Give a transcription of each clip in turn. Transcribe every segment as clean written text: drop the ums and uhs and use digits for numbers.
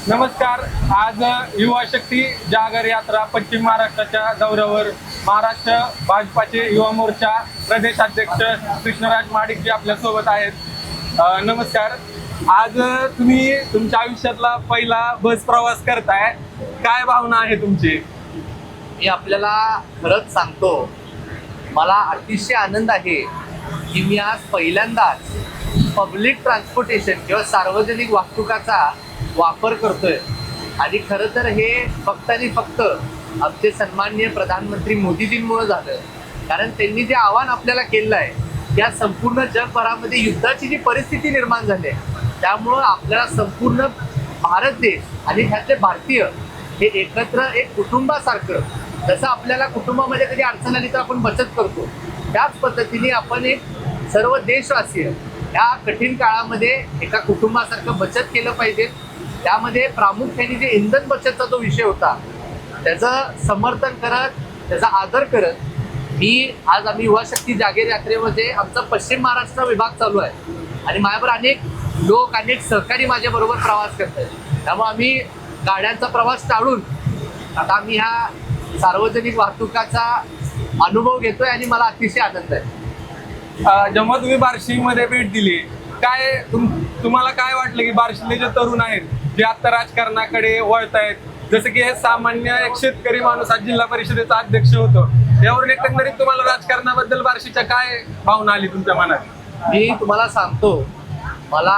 नमस्कार. आज युवा शक्ती जागर यात्रा पश्चिम महाराष्ट्राच्या दौऱ्यावर महाराष्ट्र भाजपाचे युवा मोर्चा प्रदेशाध्यक्ष कृष्णराज महाडिक जी आपल्यासोबत आहेत. नमस्कार. आज तुम्ही तुमच्या आयुष्यातला पहिला बस प्रवास करताय, काय भावना आहे तुमची? मी आपल्याला खरंच सांगतो, मला अतिशय आनंद आहे की मी आज पहिल्यांदाच पब्लिक ट्रान्सपोर्टेशन किंवा सार्वजनिक वाहतुकाचा वापर करतोय. आणि खरं तर हे फक्त आणि फक्त आमचे सन्माननीय प्रधानमंत्री मोदीजींमुळे झालं. कारण त्यांनी जे आव्हान आपल्याला केलं आहे, या संपूर्ण जगभरामध्ये युद्धाची जी परिस्थिती निर्माण झाली आहे, त्यामुळं आपल्याला संपूर्ण भारत देश आणि त्यातले भारतीय हे एकत्र एक कुटुंबासारखं, जसं आपल्याला कुटुंबामध्ये कधी अडचण आली तर आपण बचत करतो, त्याच पद्धतीने आपण एक सर्व देशवासीय या कठीण काळामध्ये एका कुटुंबासारखं बचत केलं पाहिजे. त्यामध्ये प्रामुख्याने जे इंधन बचतचा जो विषय होता, त्याचं समर्थन करत, त्याचा आदर करत आम्ही युवा शक्ती जागेर यात्रेमध्ये आमचा पश्चिम महाराष्ट्र विभाग चालू आहे आणि माझ्याबरोबर अनेक लोक, अनेक सहकारी माझ्याबरोबर प्रवास करत आहेत. त्यामुळे आम्ही गाड्यांचा प्रवास टाळून आता आम्ही ह्या सार्वजनिक वाहतुकाचा अनुभव घेतोय आणि मला अतिशय आनंद आहे. जेव्हा तुम्ही बार्शीमध्ये भेट दिली, काय तुम्हाला काय वाटलं की बार्शीले जे तरुण आहेत जे आता राजकारणाकडे वळत आहेत, जसं की हे सामान्य एक शेतकरी माणूस आज जिल्हा परिषदेचा अध्यक्ष होतो, यावरून एकंदरीत तुम्हाला राजकारणाबद्दल बार्शीच्या काय भावना आली तुमच्या मनात? मी तुम्हाला सांगतो, मला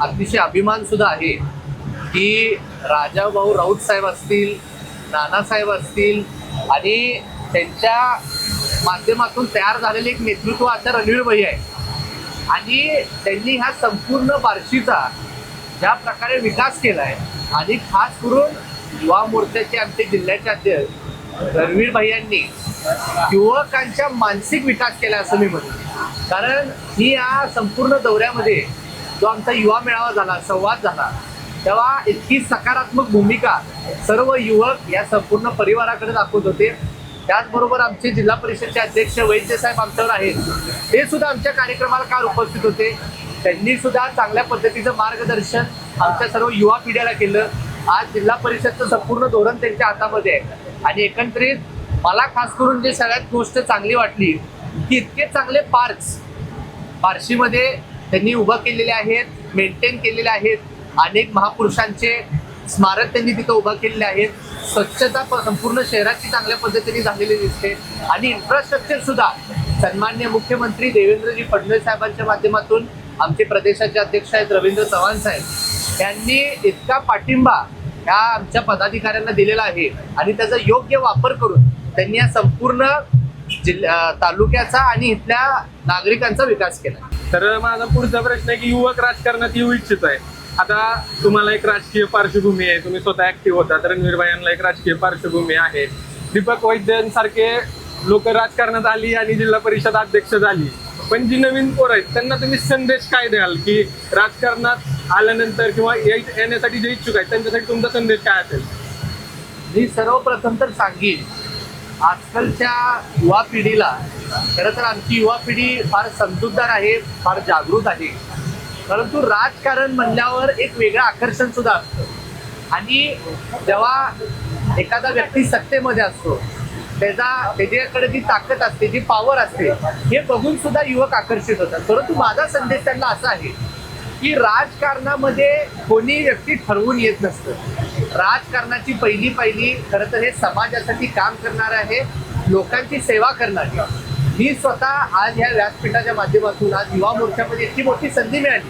अतिशय अभिमान सुद्धा आहे की राजाभाऊ राऊत साहेब असतील, नानासाहेब असतील आणि त्यांच्या माध्यमातून तयार झालेले एक नेतृत्व आता रणवीर भाई आहे. आणि त्यांनी ह्या संपूर्ण बार्शीचा ज्या प्रकारे विकास केला आहे, आणि खास करून युवा मोर्चाचे आमचे जिल्ह्याचे अध्यक्ष रणवीर भाई यांनी युवकांच्या मानसिक विकास केला असं मी म्हणतो. कारण ही या संपूर्ण दौऱ्यामध्ये जो आमचा युवा मेळावा झाला, संवाद झाला, तेव्हा इतकी सकारात्मक भूमिका सर्व युवक या संपूर्ण परिवाराकडे दाखवत होते. त्याचबरोबर आमचे जिल्हा परिषदचे अध्यक्ष वैद्य साहेब आमच्यावर आहेत, ते सुद्धा आमच्या कार्यक्रमाला काल उपस्थित होते. त्यांनी सुद्धा चांगल्या पद्धतीचं मार्गदर्शन आमच्या सर्व युवा पिढ्याला केलं. आज जिल्हा परिषदचं संपूर्ण धोरण त्यांच्या हातामध्ये आहे. आणि एकंदरीत मला खास करून जे सगळ्यात गोष्ट चांगली वाटली की इतके चांगले पार्क्स बार्शीमध्ये त्यांनी उभं केलेले आहेत, मेंटेन केलेले आहेत. अनेक महापुरुषांचे स्मारक त्यांनी तिथं उभं केलेले आहेत. स्वच्छता संपूर्ण शहराची चांगल्या पद्धतीने झालेली दिसते. आणि इन्फ्रास्ट्रक्चर सुद्धा सन्माननीय मुख्यमंत्री देवेंद्रजी फडणवीस साहेबांच्या माध्यमातून आमचे प्रदेशाचे अध्यक्ष आहेत रवींद्र चव्हाण साहेब, यांनी इतका पाठिंबा ह्या आमच्या पदाधिकाऱ्यांना दिलेला आहे. आणि त्याचा योग्य वापर करून त्यांनी या संपूर्ण तालुक्याचा आणि इथल्या नागरिकांचा विकास केला. तर माझा पुढचा प्रश्न आहे की युवक राजकारणात येऊ इच्छित आहे. आता तुम्हाला एक राजकीय पार्श्वभूमी आहे, तुम्ही स्वतः ऍक्टिव्ह होता, तर रणवीर भाईंना एक राजकीय पार्श्वभूमी आहे. दीपक वैद्यांसारखे लोक राजकारणात आली आणि जिल्हा परिषद अध्यक्ष झाली, पण जी नवीन पोरं आहेत त्यांना तुम्ही संदेश काय द्याल की राजकारणात आल्यानंतर किंवा येण्यासाठी जे इच्छुक आहेत त्यांच्यासाठी तुमचा संदेश काय असेल? मी सर्वप्रथम तर सांगेन, आजकालच्या युवा पिढीला, खरं तर आमची युवा पिढी फार समजूतदार आहे, फार जागृत आहे. परंतु राजकारण म्हणल्यावर एक वेगळं आकर्षण सुद्धा असतं. आणि जेव्हा एखादा व्यक्ती सत्तेमध्ये असतो, त्याच्याकडे जी ताकद असते, जी पॉवर असते, हे बघून सुद्धा युवक आकर्षित होतात. परंतु माझा संदेश त्यांना असा आहे की राजकारणामध्ये कोणी व्यक्ती ठरवून येत नसतं. राजकारणाची पहिली खरं तर हे समाजासाठी काम करणार आहे, लोकांची सेवा करणारी. मी स्वतः आज ह्या व्यासपीठाच्या माध्यमातून आज युवा मोर्चामध्ये इतकी मोठी संधी मिळाली,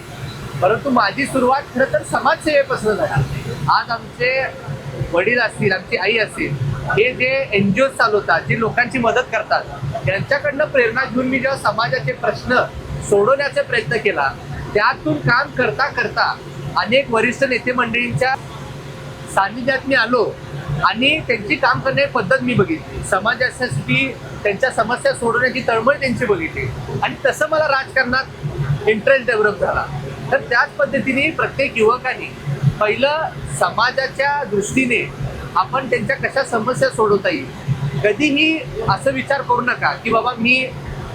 परंतु माझी सुरुवात खरं तर समाजसेवेपासून झाली. आज आमचे वडील असतील, आमची आई असतील, हे जे NGO चालवतात, जी लोकांची मदत करतात, त्यांच्याकडनं प्रेरणा घेऊन मी जेव्हा समाजाचे प्रश्न सोडवण्याचा प्रयत्न केला, त्यातून काम करता करता अनेक वरिष्ठ नेते मंडळींच्या सानिध्यात मी आलो आणि त्यांची काम करण्याची पद्धत मी बघितली, समाजासाठी त्यांच्या समस्या सोडवण्याची तळमळ त्यांची बघितली. आणि तसं मला राजकारणात इंटरेस्ट डेव्हलप झाला. तर त्याच पद्धतीने प्रत्येक युवकांनी पहिलं समाजाच्या दृष्टीने आपण त्यांच्या कशा समस्या सोडवता येईल, कधीही असं विचार करू नका की बाबा मी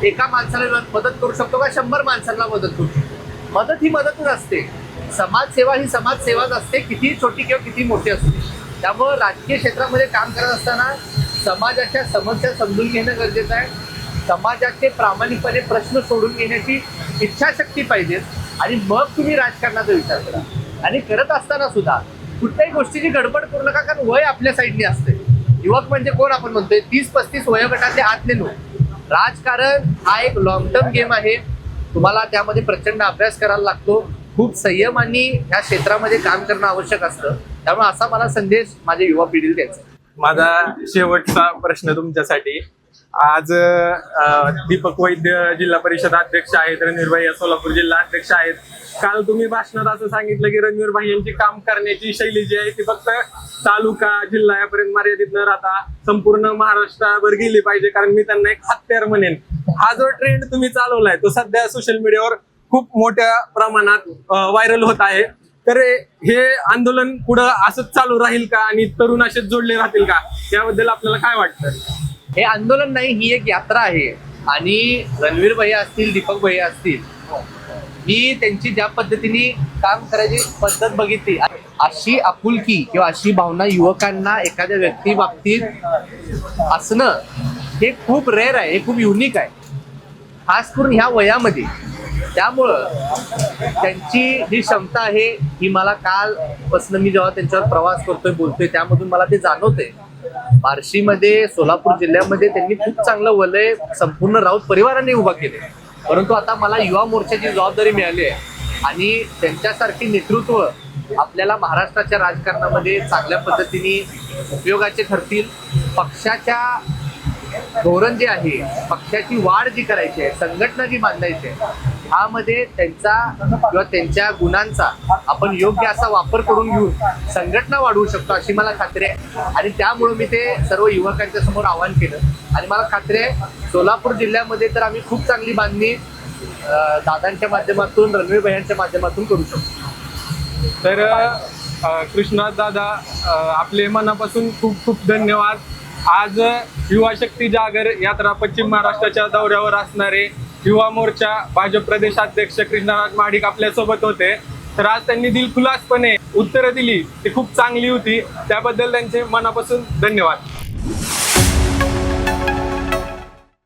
एका माणसाला मदत करू शकतो का 100 माणसांना मदत करू शकतो. मदत ही मदतच असते. समाजसेवा ही समाजसेवाच असते, किती छोटी किंवा किती मोठी असते. त्यामुळं राजकीय क्षेत्रामध्ये काम करत असताना समाजाच्या समस्या समजून घेणं गरजेचं आहे. समाजाचे प्रामाणिकपणे प्रश्न सोडून घेण्याची इच्छाशक्ती पाहिजे आणि मग तुम्ही राजकारणाचा विचार करा. आणि करत असताना सुद्धा कुठल्याही गोष्टीची गडबड करू नका, कारण वय आपल्या साईडने असते. युवक म्हणजे कोण आपण म्हणतोय, 30-35 वयोगटातले आतले लोक. राजकारण हा एक लॉंग टर्म गेम आहे. तुम्हाला त्यामध्ये प्रचंड अभ्यास करायला लागतो. खूप संयमाने ह्या क्षेत्रामध्ये काम करणं आवश्यक असतं. त्यामुळे असा मला संदेश माझ्या युवा पिढीला द्यायचा. माझा शेवटचा प्रश्न तुमच्यासाठी. आज दीपक वैद्य जिल्हा परिषद अध्यक्ष आहेत, रणवीर भाई सोलापूर जिल्हा अध्यक्ष आहेत. काल तुम्ही भाषणात असं सांगितलं की रणवीर भाई यांची काम करण्याची शैली जी आहे ती फक्त तालुका जिल्हा यापर्यंत मर्यादित न राहता संपूर्ण महाराष्ट्रावर गेली पाहिजे, कारण मी त्यांना एक हत्यार म्हणेन. हा जो ट्रेंड तुम्ही चालवलाय तो सध्या सोशल मीडियावर खूप मोठ्या प्रमाणात व्हायरल होत आहे. तर हे आंदोलन पुढं असंच चालू राहील का आणि तरुण असेच जोडले राहतील का, याबद्दल आपल्याला काय वाटतं? हे आंदोलन नाही, ही एक यात्रा आहे. आणि रणवीर भैया असतील, दीपक भैया असतील, मी त्यांची ज्या पद्धतीने काम करायची पद्धत बघितली, अशी आपुलकी किंवा अशी भावना युवकांना एखाद्या व्यक्ती बाबतीत असणं हे खूप रेअर आहे, हे खूप युनिक आहे, खास करून ह्या वयामध्ये. त्यामुळं त्यांची जी क्षमता आहे ही मला कालपासून मी जेव्हा त्यांच्यावर प्रवास करतोय, बोलतोय, त्यामधून मला ते जाणवतंय. बार्शीमध्ये, सोलापूर जिल्ह्यामध्ये त्यांनी खूप चांगलं वलय संपूर्ण राऊत परिवाराने उभा केले. परंतु आता मला युवा मोर्चाची जबाबदारी मिळाली आहे आणि त्यांच्यासारखे नेतृत्व आपल्याला महाराष्ट्राच्या राजकारणामध्ये चांगल्या पद्धतीने उपयोगाचे ठरतील. पक्षाच्या धोरण जे आहे, पक्षाची वाढ जी करायची आहे, संघटना जी बांधायची आहे, ह्यामध्ये त्यांचा किंवा त्यांच्या गुणांचा आपण योग्य असा वापर करून घेऊन संघटना वाढवू शकतो अशी मला खात्री आहे. आणि त्यामुळे मी ते सर्व युवकांच्या समोर आवाहन केलं आणि मला खात्री आहे सोलापूर जिल्ह्यामध्ये तर आम्ही खूप चांगली बांधणी दादांच्या माध्यमातून, रणवीर भैयांच्या माध्यमातून करू शकतो. तर कृष्णा दादा, आपले मनापासून खूप खूप धन्यवाद. आज युवा शक्ती जागर यात्रा पश्चिम महाराष्ट्राच्या दौऱ्यावर असणारे युवा मोर्चा भाजप प्रदेशाध्यक्ष कृष्णराज महाडिक आपल्या सोबत होते. तर आज त्यांनी दिलखुलासपणे उत्तरं दिली, ती खूप चांगली होती. त्याबद्दल त्यांचे मनापासून धन्यवाद.